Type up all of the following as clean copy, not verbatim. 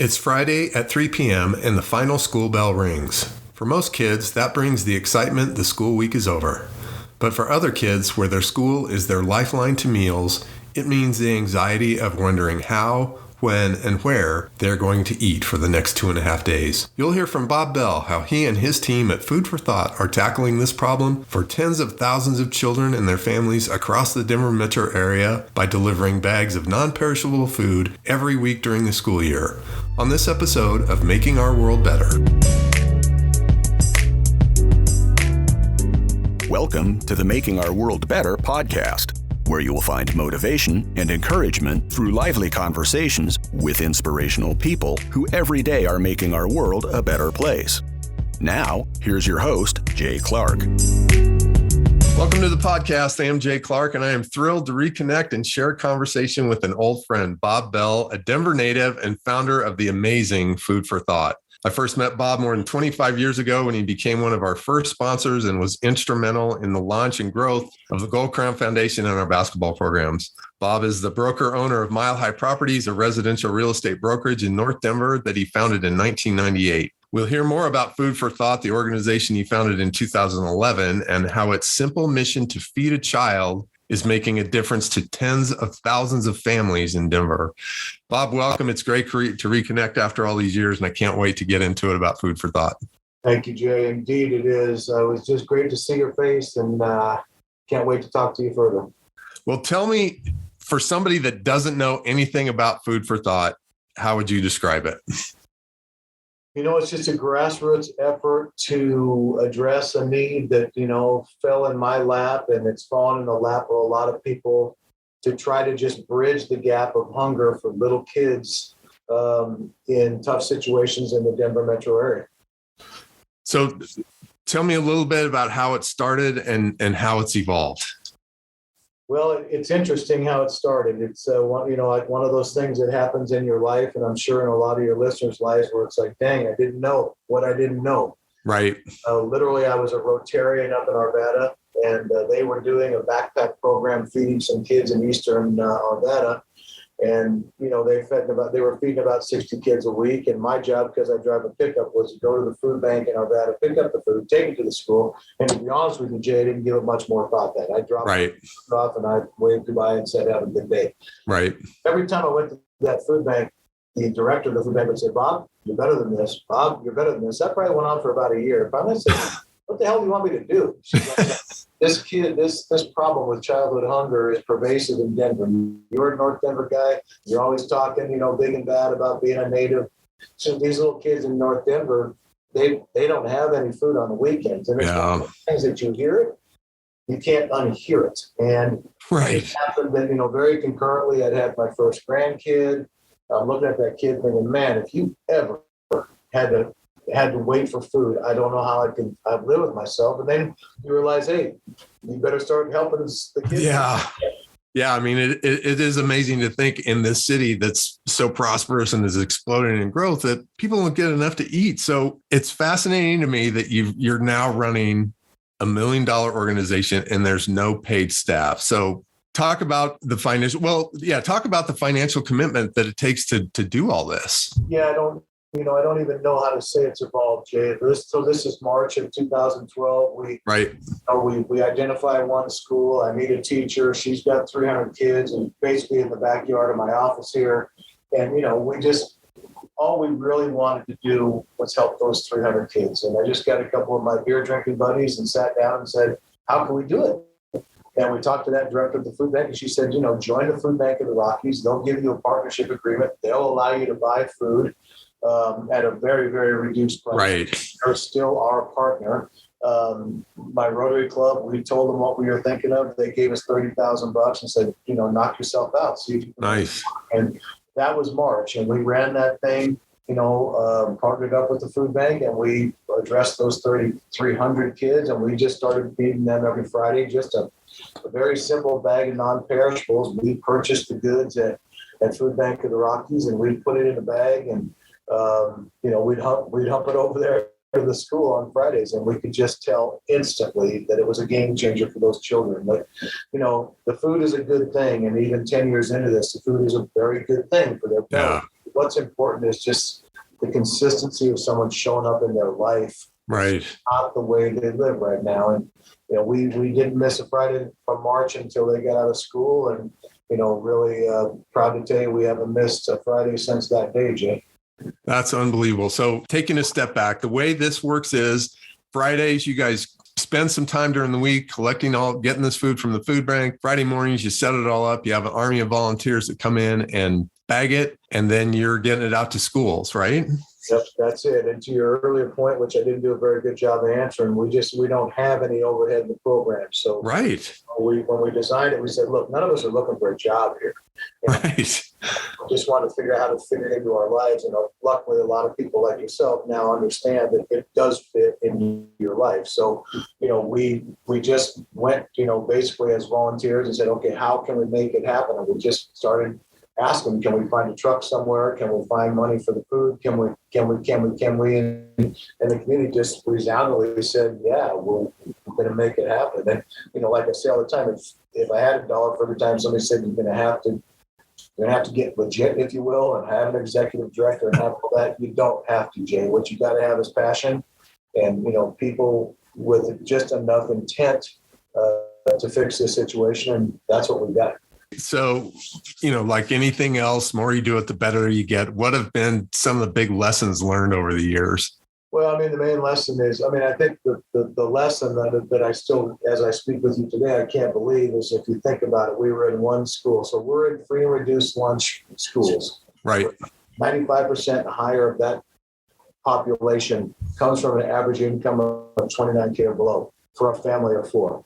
It's Friday at 3 p.m. and the final school bell rings. For most kids, that brings the excitement the school week is over. But for other kids, where their school is their lifeline to meals, it means the anxiety of wondering how, when, and where they're going to eat for the next 2.5 days. You'll hear from Bob Bell how he and his team at Food for Thought are tackling this problem for tens of thousands of children and their families across the Denver metro area by delivering bags of non-perishable food every week during the school year. On this episode of Making Our World Better. Welcome to the Making Our World Better podcast, where you will find motivation and encouragement through lively conversations with inspirational people who every day are making our world a better place. Now, here's your host, Jay Clark. Welcome to the podcast. I am Jay Clark, and I am thrilled to reconnect and share a conversation with an old friend, Bob Bell, a Denver native and founder of the amazing Food for Thought. I first met Bob more than 25 years ago when he became one of our first sponsors and was instrumental in the launch and growth of the Gold Crown Foundation and our basketball programs. Bob is the broker-owner of Mile High Properties, a residential real estate brokerage in North Denver that he founded in 1998. We'll hear more about Food for Thought, the organization he founded in 2011, and how its simple mission to feed a child is making a difference to tens of thousands of families in Denver. Bob, welcome. It's great to reconnect after all these years, and I can't wait to get into it about Food for Thought. Thank you, Jay. Indeed, it is. It was just great to see your face, and can't wait to talk to you further. Well, tell me, for somebody that doesn't know anything about Food for Thought, how would you describe it? You know, it's just a grassroots effort to address a need that, fell in my lap, and it's fallen in the lap of a lot of people, to try to just bridge the gap of hunger for little kids in tough situations in the Denver metro area. So tell me a little bit about how it started and how it's evolved. Well, it's interesting how it started. It's like one of those things that happens in your life, and I'm sure in a lot of your listeners' lives, where it's like, dang, I didn't know what I didn't know. Right. Literally, I was a Rotarian up in Arvada, and they were doing a backpack program feeding some kids in eastern Arvada. And, they were feeding about 60 kids a week. And my job, because I drive a pickup, was to go to the food bank in Arvada, pick up the food, take it to the school. And to be honest with you, Jay, I didn't give it much more thought than I dropped it off and I waved goodbye and said, have a good day. Right. Every time I went to that food bank, the director of the food bank would say, Bob, you're better than this. Bob, you're better than this. That probably went on for about a year. Finally, I said, what the hell do you want me to do? She's like, this problem with childhood hunger is pervasive in Denver. You're a North Denver guy. You're always talking, big and bad about being a native. So these little kids in North Denver, they don't have any food on the weekends. And it's one of the things that you hear it, you can't unhear it. And it happened that, very concurrently, I'd had my first grandkid. I'm looking at that kid thinking, man, if you ever had to wait for food, I don't know how I'd live with myself. And then you realize, hey, you better start helping the kids. Yeah. I mean, it is amazing to think in this city that's so prosperous and is exploding in growth that people don't get enough to eat. So it's fascinating to me that you're now running $1 million organization and there's no paid staff. So talk about the financial commitment that it takes to do all this. Yeah, I don't even know how to say it's evolved, Jay. So this is March of 2012. We identify one school. I meet a teacher. She's got 300 kids, and basically in the backyard of my office here. And all we really wanted to do was help those 300 kids. And I just got a couple of my beer drinking buddies and sat down and said, how can we do it? And we talked to that director of the food bank, and she said, join the food bank of the Rockies. They'll give you a partnership agreement. They'll allow you to buy food at a very, very reduced price. Right. They're still our partner. My Rotary Club, we told them what we were thinking of. They gave us $30,000 and said, knock yourself out. See if you can. Nice. And that was March. And we ran that thing, partnered up with the food bank, and we addressed those 300 kids. And we just started feeding them every Friday, just a very simple bag of non-perishables. We purchased the goods at Food Bank of the Rockies, and we'd put it in a bag, and we'd hump it over there to the school on Fridays, and we could just tell instantly that it was a game changer for those children. But, the food is a good thing, and even 10 years into this, the food is a very good thing for their parents. It what's important is just the consistency of someone showing up in their life. Right. It's not the way they live right now. And, we didn't miss a Friday from March until they got out of school. And, really proud to tell you we haven't missed a Friday since that day, Jay. That's unbelievable. So taking a step back, the way this works is Fridays, you guys spend some time during the week getting this food from the food bank. Friday mornings, you set it all up. You have an army of volunteers that come in and bag it, and then you're getting it out to schools, right? Yep, that's it. And to your earlier point, which I didn't do a very good job of answering, we don't have any overhead in the program. So right. When we designed it, we said, look, none of us are looking for a job here. Right. We just want to figure out how to fit it into our lives. And luckily, a lot of people like yourself now understand that it does fit in your life. So, we just went, basically as volunteers and said, okay, how can we make it happen? And we just started asking, can we find a truck somewhere? Can we find money for the food? Can we? And the community just resoundingly said, yeah, we're going to make it happen. And, like I say all the time, if I had $1 for every time somebody said you're going to have to get legit, if you will, and have an executive director and have all that, you don't have to, Jay. What you got to have is passion and, people with just enough intent to fix this situation. And that's what we've got. So, like anything else, more you do it, the better you get. What have been some of the big lessons learned over the years? Well, the main lesson is, I think the lesson that I still, as I speak with you today, I can't believe is if you think about it, we were in one school. So we're in free and reduced lunch schools. Right. 95% higher of that population comes from an average income of $29K or below for a family of 4.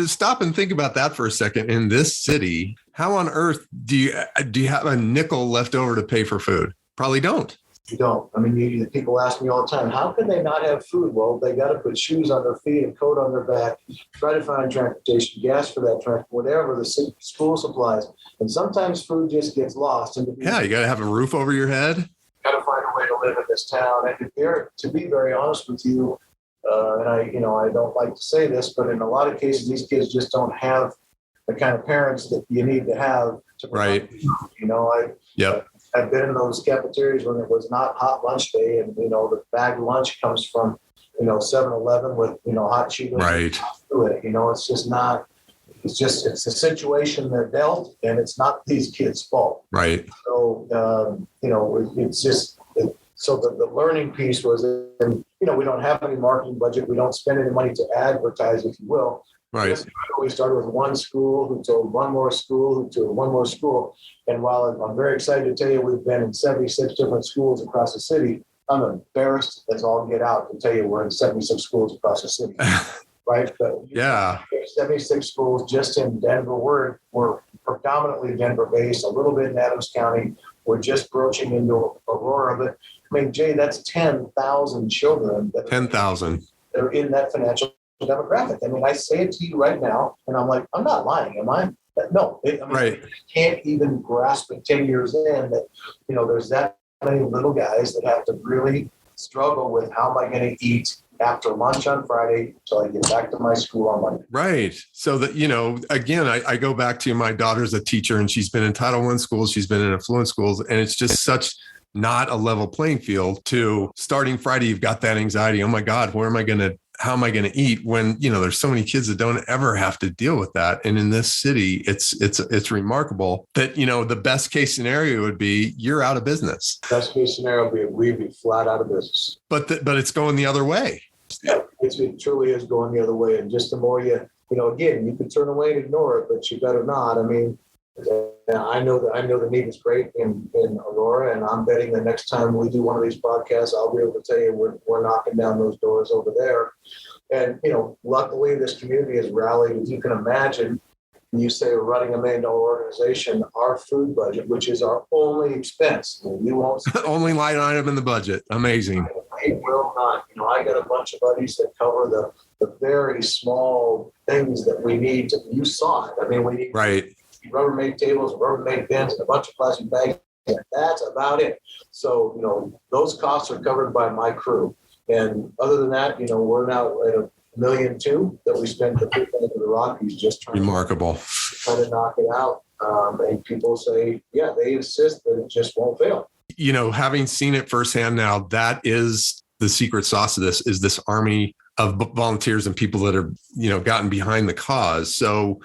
Stop and think about that for a second. In this city, how on earth do you have a nickel left over to pay for food? Probably don't. You don't. People ask me all the time, how can they not have food? Well, they got to put shoes on their feet, a coat on their back, try to find transportation, gas for that transport, whatever, the school supplies. And sometimes food just gets lost. And you got to have a roof over your head. You got to find a way to live in this town. And to be very honest with you, and I don't like to say this, but in a lot of cases, these kids just don't have the kind of parents that you need to have to right. I've been in those cafeterias when it was not hot lunch day, and the bagged lunch comes from 7-Eleven with hot Cheetos. Right. It's a situation they're dealt, and it's not these kids' fault. Right. So it's just. So the learning piece was, we don't have any marketing budget. We don't spend any money to advertise, if you will. Right. We started with one school who told one more school who told one more school. And while I'm very excited to tell you we've been in 76 different schools across the city, I'm embarrassed as all get out to tell you we're in 76 schools across the city. Right? But yeah. 76 schools just in Denver. We're predominantly Denver-based, a little bit in Adams County. We're just broaching into Aurora, but Jay, that's 10,000 children. 10,000. That are in that financial demographic. I say it to you right now, and I'm like, I'm not lying, am I? No. Right. You can't even grasp it 10 years in that, there's that many little guys that have to really struggle with how am I going to eat after lunch on Friday until I get back to my school on Monday. Right. So that, again, I go back to my daughter's a teacher and she's been in Title I schools. She's been in affluent schools, and it's just such not a level playing field to starting Friday. You've got that anxiety. Oh my God, how am I going to eat when, there's so many kids that don't ever have to deal with that. And in this city, it's remarkable that, the best case scenario would be you're out of business. Best case scenario would be we'd be flat out of business. But it's going the other way. Yeah, it truly is going the other way. And just the more again, you can turn away and ignore it, but you better not. I know the need is great in Aurora, and I'm betting the next time we do one of these podcasts, I'll be able to tell you we're knocking down those doors over there. And luckily this community has rallied. As you can imagine, when you say we're running $1 million organization, our food budget, which is our only expense, you won't only line item in the budget. Amazing. It will not. I got a bunch of buddies that cover the very small things that we need to. You saw it. We need right. Rubbermaid tables, Rubbermaid bins, and a bunch of plastic bags. And that's about it. So, those costs are covered by my crew. And other than that, we're now at $1.2 million that we spent to put into the Rockies just trying to knock it out. And people say, yeah, they insist that it just won't fail. having seen it firsthand now, that is the secret sauce of this, is this army of volunteers and people that are, gotten behind the cause. So,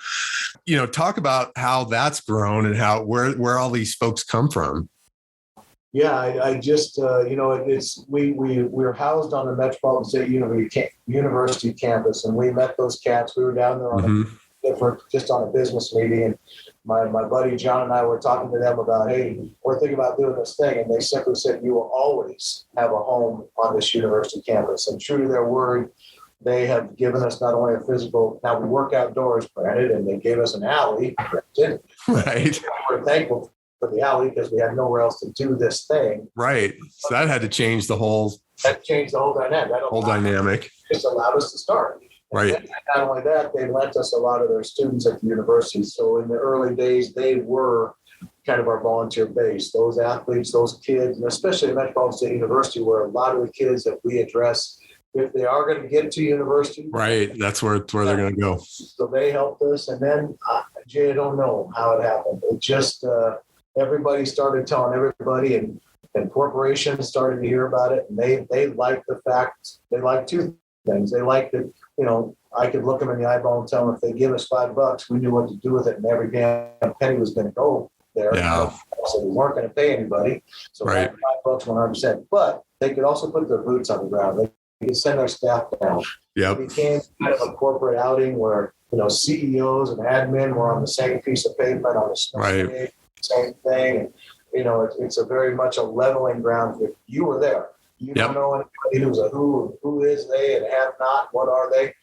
talk about how that's grown and where all these folks come from. Yeah, I just, we're housed on the Metropolitan State University campus, and we met those cats. We were down there on just on a business meeting, and my buddy John and I were talking to them about, hey, we're thinking about doing this thing, and they simply said, you will always have a home on this university campus. And true to their word, they have given us not only a physical, now we work outdoors, granted, and they gave us an alley, granted. Right. We're thankful for the alley because we had nowhere else to do this thing. Right. So that had to change the whole. That changed the whole dynamic. Just allowed us to start. Right. And not only that, they lent us a lot of their students at the university. So in the early days, they were kind of our volunteer base. Those athletes, those kids, and especially at Metropolitan State University, where a lot of the kids that we address, if they are going to get to university, right, that's where they're going to go. So they helped us. And then, Jay, I don't know how it happened. It just, everybody started telling everybody, and corporations started to hear about it. And they liked the fact, they liked two things. They liked that, I could look them in the eyeball and tell them if they give us $5, we knew what to do with it. And every damn penny was going to go there. Yeah. So we weren't going to pay anybody. So right. $5, 100%. But they could also put their boots on the ground. They could send their staff down. Yep. It became kind of a corporate outing where, CEOs and admin were on the same piece of pavement on the same thing. And, it's a very much a leveling ground. If you were there, you don't know anybody who's a who is they and have not, what are they?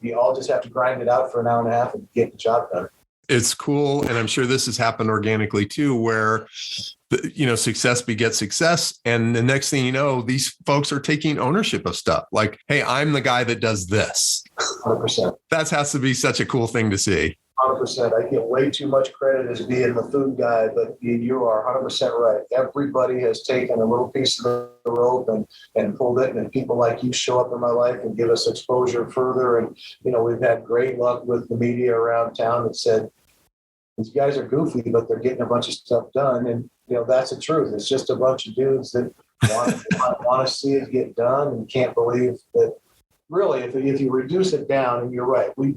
You all just have to grind it out for an hour and a half and get the job done. It's cool. And I'm sure this has happened organically too, where, success begets success. And the next thing you know, these folks are taking ownership of stuff. Like, hey, I'm the guy that does this. 100%. That has to be such a cool thing to see. 100%. I get way too much credit as being the food guy, but you are 100% right. Everybody has taken a little piece of the rope and pulled it, and people like you show up in my life and give us exposure further. And, we've had great luck with the media around town that said, these guys are goofy, but they're getting a bunch of stuff done. And, that's the truth. It's just a bunch of dudes that want to see it get done and can't believe that really, if you reduce it down, and you're right, we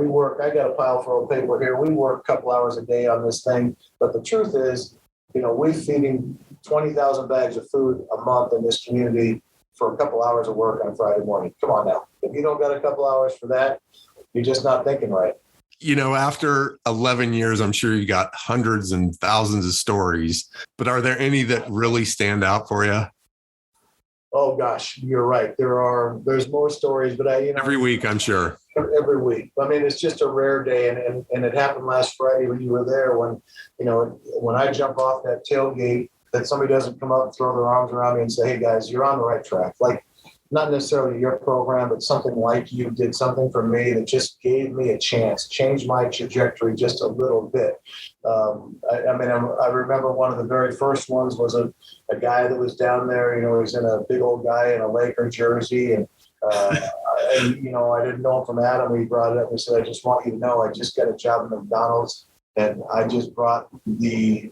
work, I got a pile full of paper here. We work a couple hours a day on this thing. But the truth is, we're feeding 20,000 bags of food a month in this community for a couple hours of work on a Friday morning. Come on now. If you don't got a couple hours for that, you're just not thinking right. After 11 years, I'm sure you got hundreds and thousands of stories, but are there any that really stand out for you? Oh gosh, you're right. There's more stories, but every week, I'm sure. Every week. I mean, it's just a rare day. And it happened last Friday when you were there, when I jump off that tailgate, that somebody doesn't come up and throw their arms around me and say, hey guys, you're on the right track. Like, not necessarily your program, but something like you did something for me that just gave me a chance, changed my trajectory just a little bit. I remember one of the very first ones was a guy that was down there, he was in a big old guy in a Laker jersey. And, I didn't know him from Adam. He brought it up and said, I just want you to know, I just got a job at McDonald's and I just brought the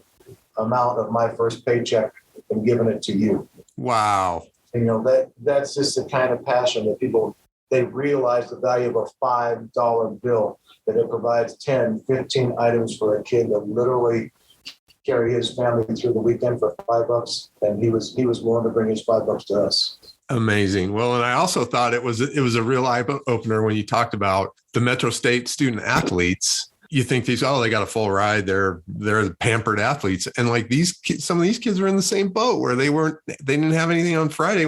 amount of my first paycheck and given it to you. Wow. That's just the kind of passion that people, they realize the value of a $5 bill, that it provides 10, 15 items for a kid that literally carry his family through the weekend for $5. And he was willing to bring his $5 to us. Amazing. Well, and I also thought it was a real eye opener when you talked about the Metro State student athletes. You think they got a full ride. They're pampered athletes. And like some of these kids were in the same boat where they didn't have anything on Friday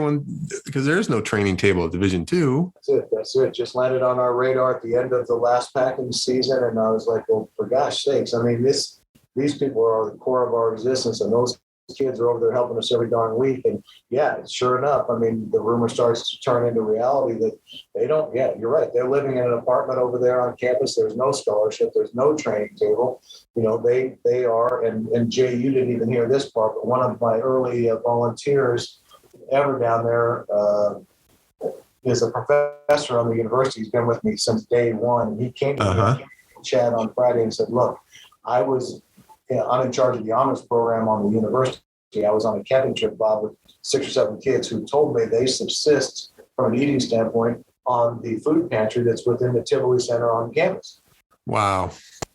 because there's no training table at Division II. That's it. Just landed on our radar at the end of the last packing season. And I was like, well, for gosh sakes, I mean, these people are the core of our existence, and those kids are over there helping us every darn week. And yeah, sure enough, I mean, the rumor starts to turn into reality that they don't, you're right. They're living in an apartment over there on campus. There's no scholarship. There's no training table. They are, and Jay, you didn't even hear this part, but one of my early volunteers ever down there is a professor on the university. He's been with me since day one. He came to me, chat on Friday and said, look, I'm in charge of the honors program on the university I was on a camping trip, Bob, with 6 or 7 kids who told me they subsist from an eating standpoint on the food pantry that's within the Tivoli Center on campus. Wow.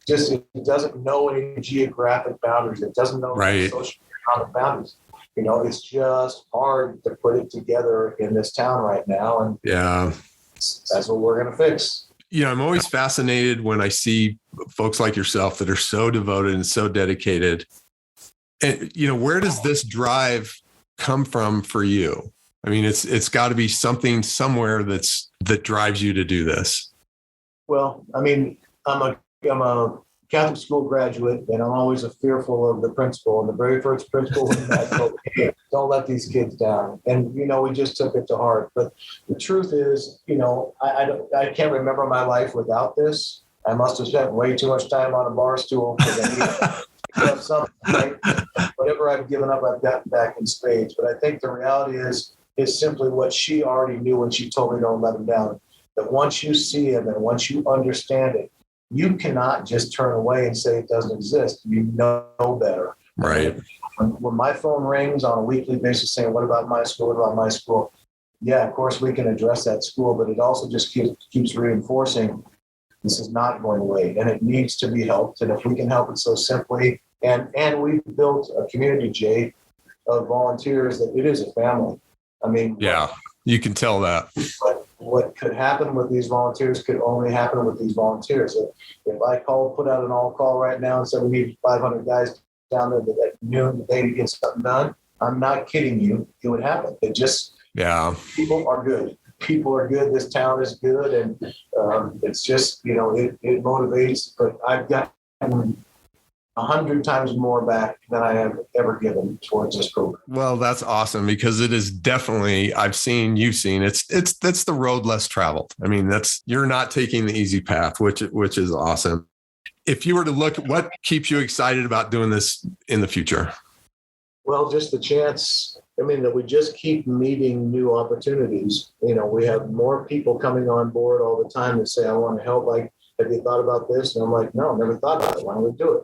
Just, it doesn't know any geographic boundaries. It doesn't know any social economic boundaries. You know, it's just hard to put it together in this town right now. And yeah, that's what we're going to fix. You know, I'm always fascinated when I see folks like yourself that are so devoted and so dedicated. And, you know, where does this drive come from for you? I mean, it's got to be something somewhere that drives you to do this. Well, I mean, I'm a Catholic school graduate, and I'm always fearful of the principal. And the very first principal I told, hey, don't let these kids down. And, you know, we just took it to heart. But the truth is, you know, I can't remember my life without this. I must have spent way too much time on a bar stool because I need to have something, right? Whatever I've given up, I've gotten back in spades. But I think the reality is simply what she already knew when she told me don't let him down. That once you see him and once you understand it, you cannot just turn away and say it doesn't exist. You know better. Right. When my phone rings on a weekly basis saying, what about my school? What about my school? Yeah, of course we can address that school, but it also just keeps reinforcing this is not going away and it needs to be helped. And if we can help it so simply, and we've built a community, Jay, of volunteers that it is a family. I mean, yeah, you can tell that. What could happen with these volunteers could only happen with these volunteers. If I put out an all call right now and said we need 500 guys down there at noon today to get something done, I'm not kidding you. It would happen. It just, people are good. People are good. This town is good. And it's just, you know, it motivates, but I've got 100 times more back than I have ever given towards this program. Well, that's awesome because it is definitely, you've seen, that's the road less traveled. I mean, you're not taking the easy path, which is awesome. If you were to look, what keeps you excited about doing this in the future? Well, just the chance. I mean, that we just keep meeting new opportunities. You know, we have more people coming on board all the time that say, I want to help. Like, have you thought about this? And I'm like, no, never thought about it. Why don't we do it?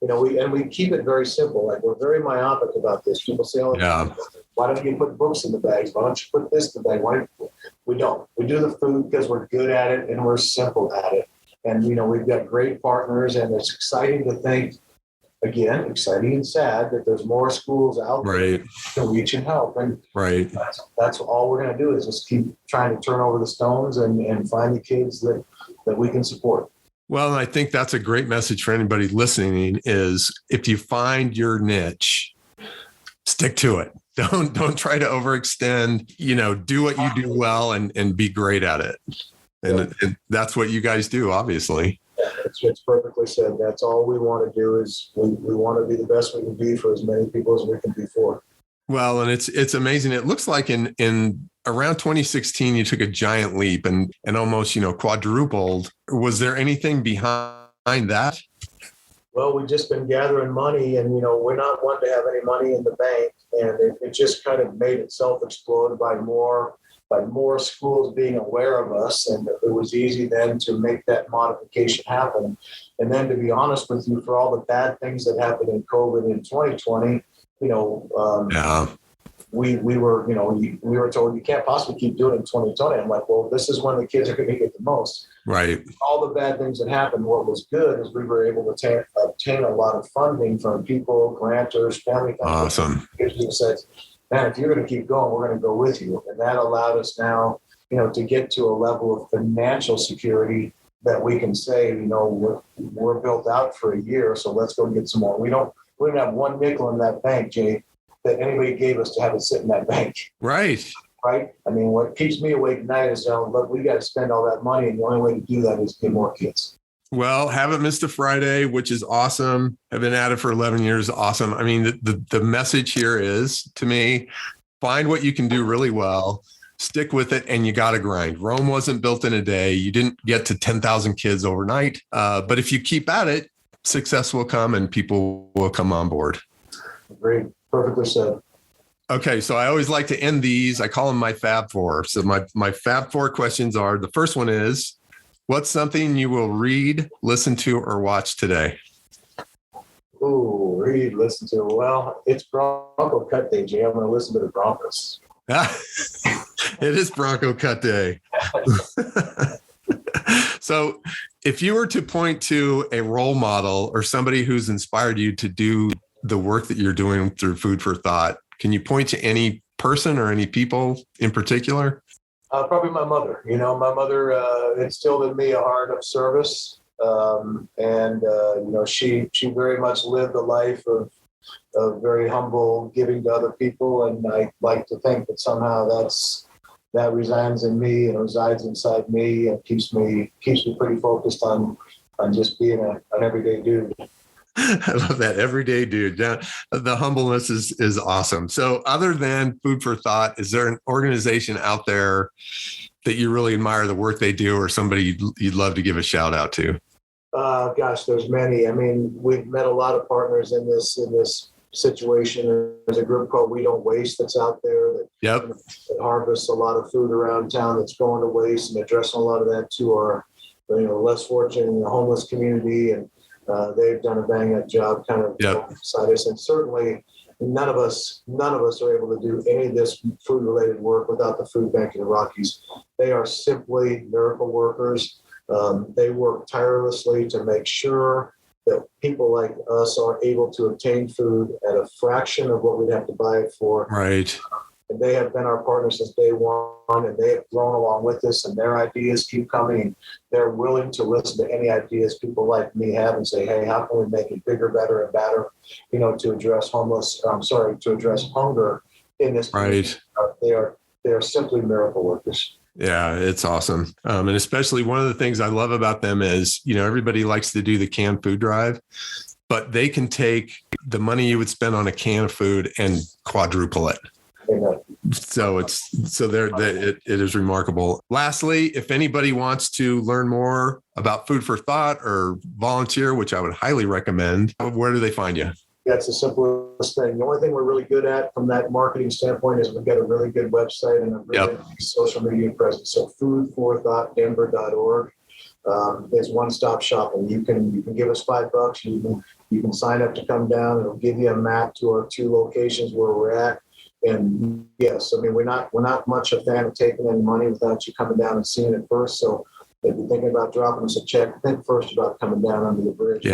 You know, we keep it very simple. Like, we're very myopic about this. People say, why don't you put books in the bags? Why don't you put this in the bag? We don't. We do the food because we're good at it and we're simple at it. And, you know, we've got great partners and it's exciting to think, again, exciting and sad that there's more schools out there to reach and help. And that's all we're going to do is just keep trying to turn over the stones and find the kids that we can support. Well, and I think that's a great message for anybody listening is if you find your niche, stick to it. Don't try to overextend, you know, do what you do well and be great at it. And that's what you guys do, obviously. Yeah, it's perfectly said. That's all we want to do is we want to be the best we can be for as many people as we can be for. Well, and it's amazing. It looks like in around 2016, you took a giant leap and almost, you know, quadrupled. Was there anything behind that? Well, we've just been gathering money and, you know, we're not one to have any money in the bank. And it just kind of made itself explode by more schools being aware of us. And it was easy then to make that modification happen. And then to be honest with you, for all the bad things that happened in COVID in 2020, you know, we were told you can't possibly keep doing it in 2020. I'm like, well, this is when the kids are going to get the most. Right. All the bad things that happened, what was good is we were able to obtain a lot of funding from people, grantors, family companies. Awesome. Who said, man, if you're going to keep going, we're going to go with you. And that allowed us now, you know, to get to a level of financial security that we can say, you know, we're built out for a year, so let's go get some more. We don't have one nickel in that bank, Jay, that anybody gave us to have it sit in that bank. Right. Right. I mean, what keeps me awake at night is, look, we got to spend all that money. And the only way to do that is get more kids. Well, haven't missed a Friday, which is awesome. I've been at it for 11 years. Awesome. I mean, the message here is, to me, find what you can do really well, stick with it, and you got to grind. Rome wasn't built in a day. You didn't get to 10,000 kids overnight. But if you keep at it, success will come and people will come on board. Great. Perfectly said. Okay. So I always like to end these. I call them my Fab Four. So my Fab Four questions are, the first one is, what's something you will read, listen to, or watch today? Ooh, do you listen to? Well, it's Bronco cut day, Jay. I'm going to listen to the Broncos. It is Bronco cut day. So if you were to point to a role model or somebody who's inspired you to do the work that you're doing through Food for Thought, can you point to any person or any people in particular? Probably my mother. My mother instilled in me a heart of service. She very much lived a life of very humble giving to other people. And I like to think that somehow that resides in me and resides inside me and keeps me pretty focused on just being an everyday dude. I love that. Everyday dude. Yeah. The humbleness is awesome. So other than Food for Thought, is there an organization out there that you really admire the work they do or somebody you'd love to give a shout out to? Gosh, there's many. I mean, we've met a lot of partners in this situation. There's a group called We Don't Waste that's out there that harvests a lot of food around town that's going to waste and addressing a lot of that to our less fortunate in the homeless community. And they've done a bang-up job kind of beside us. And certainly none of us are able to do any of this food-related work without the Food Bank of the Rockies. They are simply miracle workers. They work tirelessly to make sure that people like us are able to obtain food at a fraction of what we'd have to buy it for. Right. And they have been our partners since day one, and they have grown along with us, and their ideas keep coming. They're willing to listen to any ideas people like me have and say, hey, how can we make it bigger, better, and better, to address to address hunger in this community. Right. They are simply miracle workers. Yeah, it's awesome. And especially one of the things I love about them is, everybody likes to do the canned food drive, but they can take the money you would spend on a can of food and quadruple it. Amen. So it is remarkable. Lastly, if anybody wants to learn more about Food for Thought or volunteer, which I would highly recommend, where do they find you? That's the simplest thing. The only thing we're really good at from that marketing standpoint is we've got a really good website and a really good social media presence. So foodforthoughtdenver.org is one-stop shopping. You can give us $5. You can sign up to come down. It'll give you a map to our 2 locations where we're at. And yes, I mean, we're not much a fan of taking any money without you coming down and seeing it first. So if you're thinking about dropping us a check, think first about coming down under the bridge,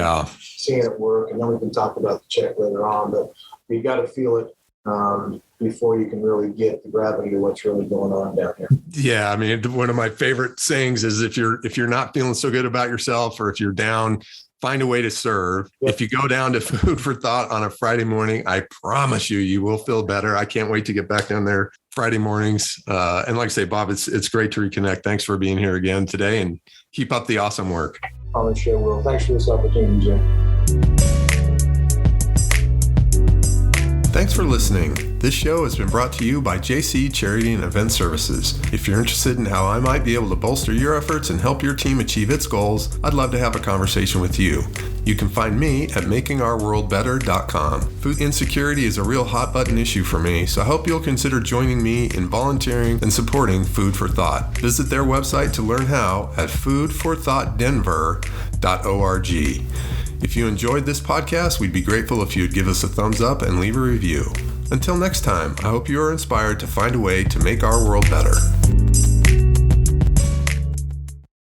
seeing it work, and then we can talk about the check later on. But you got to feel it before you can really get the gravity of what's really going on down here. Yeah, I mean, one of my favorite sayings is if you're not feeling so good about yourself, or if you're down, find a way to serve. If you go down to Food for Thought on a Friday morning, I promise you will feel better. I can't wait to get back down there Friday mornings. And like I say, Bob, it's great to reconnect. Thanks for being here again today, and keep up the awesome work. I'm sure will. Thanks for this opportunity, Jim. Thanks for listening. This show has been brought to you by JC Charity and Event Services. If you're interested in how I might be able to bolster your efforts and help your team achieve its goals, I'd love to have a conversation with you. You can find me at makingourworldbetter.com. Food insecurity is a real hot button issue for me, so I hope you'll consider joining me in volunteering and supporting Food for Thought. Visit their website to learn how at foodforthoughtdenver.org. If you enjoyed this podcast, we'd be grateful if you'd give us a thumbs up and leave a review. Until next time, I hope you are inspired to find a way to make our world better.